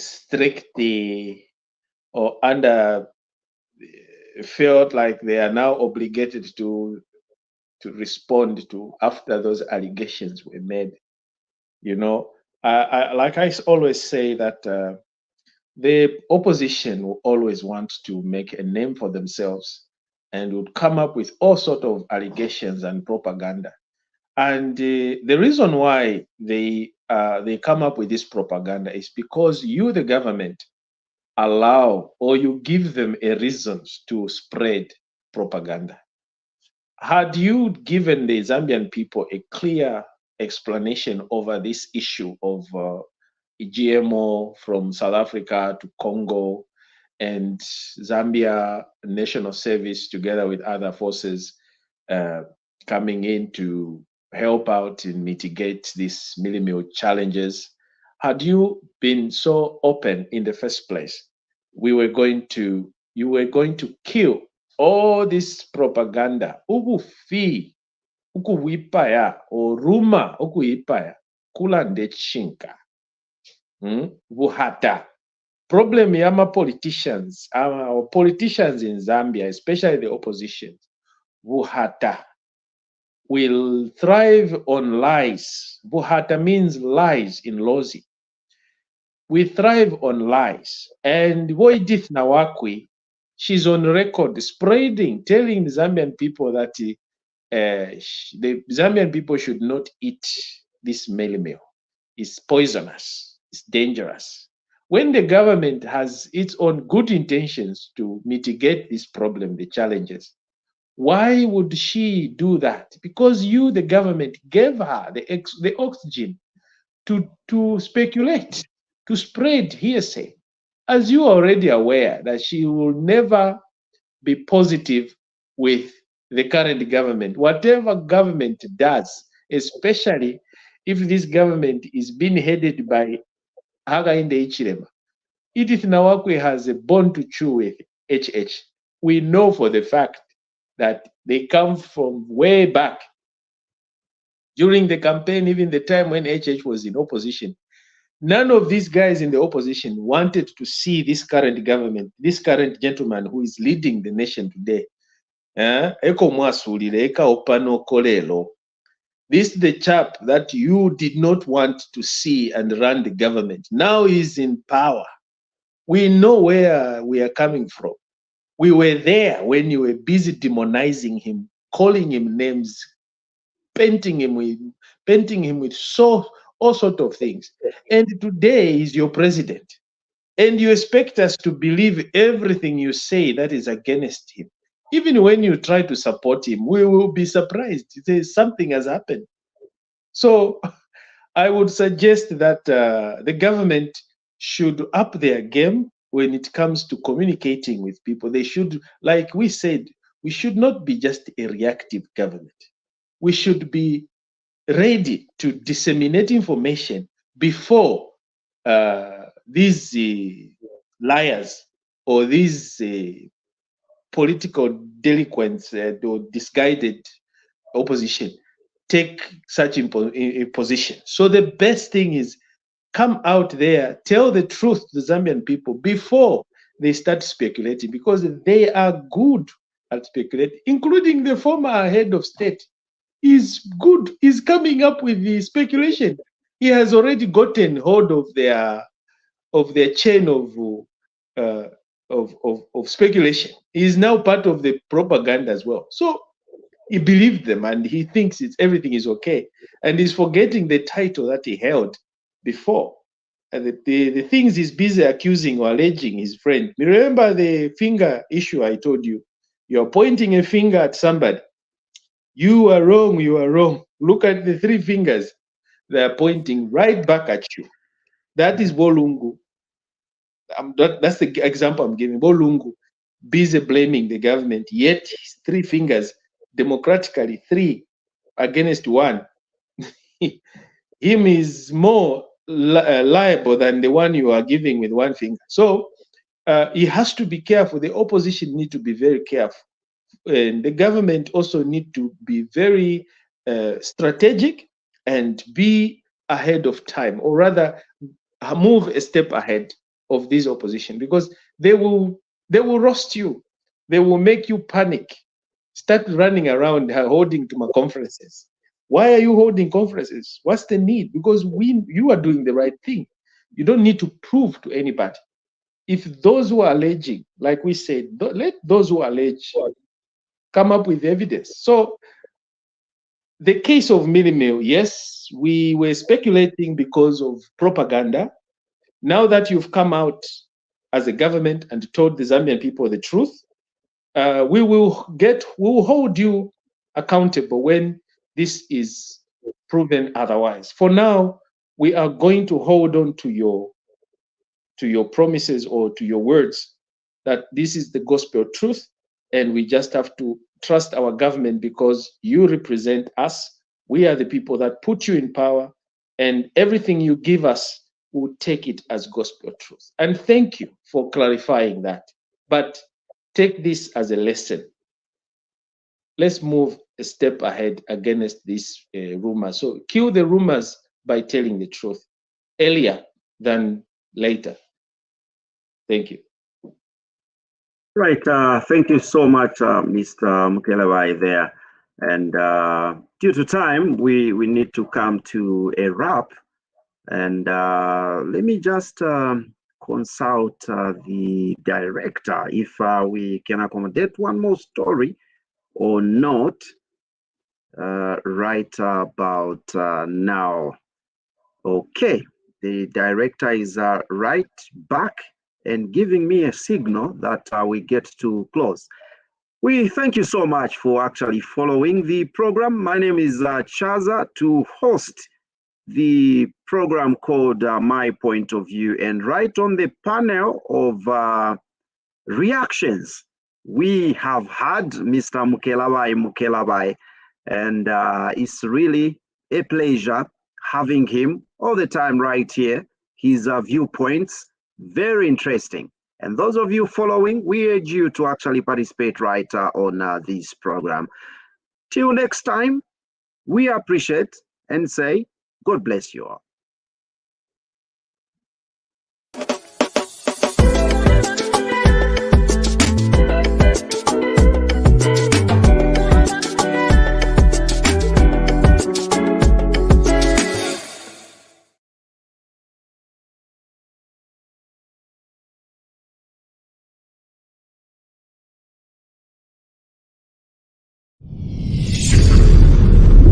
strict or under felt like they are now obligated to respond to after those allegations were made. Like I always say that the opposition will always want to make a name for themselves and would come up with all sorts of allegations and propaganda. And the reason why they come up with this propaganda is because you, the government, allow or you give them a reasons to spread propaganda. Had you given the Zambian people a clear explanation over this issue of GMO from South Africa to Congo and Zambia National Service together with other forces coming in to help out and mitigate these mealie meal challenges, had you been so open in the first place, you were going to kill all this propaganda, ukufi, ukuwipaya, or rumor, ukuwipaya, kula ndechinka, buhata. Problem yama politicians, our politicians in Zambia, especially the opposition, buhata, will thrive on lies. Buhata means lies in Lozi. We thrive on lies. And Edith Nawakwi, she's on record spreading, telling the Zambian people that the Zambian people should not eat this mealie meal. It's poisonous. It's dangerous. When the government has its own good intentions to mitigate this problem, the challenges, why would she do that? Because you, the government, gave her the oxygen to speculate, to spread hearsay. As you are already aware that she will never be positive with the current government. Whatever government does, especially if this government is being headed by Hakainde Hichilema, Edith Nawakwi has a bone to chew with HH. We know for the fact that they come from way back during the campaign, even the time when HH was in opposition. None of these guys in the opposition wanted to see this current government, this current gentleman who is leading the nation today. Eko mwasulile, eka opano kolelo. This is the chap that you did not want to see and run the government. Now he's in power. We know where we are coming from. We were there when you were busy demonizing him, calling him names, painting him with all sorts of things. And today is your president. And you expect us to believe everything you say that is against him. Even when you try to support him, we will be surprised. Something has happened. So I would suggest that the government should up their game when it comes to communicating with people. They should, like we said, we should not be just a reactive government. We should be ready to disseminate information before these liars or these political delinquents or misguided opposition take such a position. So the best thing is come out there, tell the truth to the Zambian people before they start speculating, because they are good at speculating, including the former head of state. He's good. He's coming up with the speculation. He has already gotten hold of their chain of speculation. He is now part of the propaganda as well. So he believed them and he thinks everything is okay. And he's forgetting the title that he held before. And the things he's busy accusing or alleging his friend. Remember the finger issue I told you? You're pointing a finger at somebody. You are wrong, you are wrong. Look at the three fingers. They're pointing right back at you. That is Bolungu. That's the example I'm giving. Bolungu, busy blaming the government, yet his three fingers, democratically, three against one. Him is more liable than the one you are giving with one finger. So he has to be careful. The opposition need to be very careful. And the government also need to be very strategic and be ahead of time, or rather move a step ahead of this opposition, because they will roast you. They will make you panic. Start running around holding to my conferences. Why are you holding conferences? What's the need? Because you are doing the right thing. You don't need to prove to anybody. If those who are alleging, like we said, let those who allege come up with evidence. So the case of Milimil, yes, we were speculating because of propaganda. Now that you've come out as a government and told the Zambian people the truth, we will hold you accountable when this is proven otherwise. For now, we are going to hold on to your promises or to your words that this is the gospel truth, and we just have to trust our government because you represent us. We are the people that put you in power, and everything you give us, we'll take it as gospel truth. And thank you for clarifying that. But take this as a lesson. Let's move a step ahead against this rumor. So kill the rumors by telling the truth earlier than later. Thank you. Right. Thank you so much, Mr. Mukelebai there. And due to time, we need to come to a wrap. And let me just consult the director if we can accommodate one more story or not right about now. Okay, the director is right back and giving me a signal that we get to close. We thank you so much for actually following the program. My name is Chaza, to host the program called My Point of View. And right on the panel of reactions, we have had Mr. Mukelebai, and it's really a pleasure having him all the time right here. His viewpoints, very interesting. And those of you following, we urge you to actually participate right on this program. Till next time, we appreciate and say, God bless you all.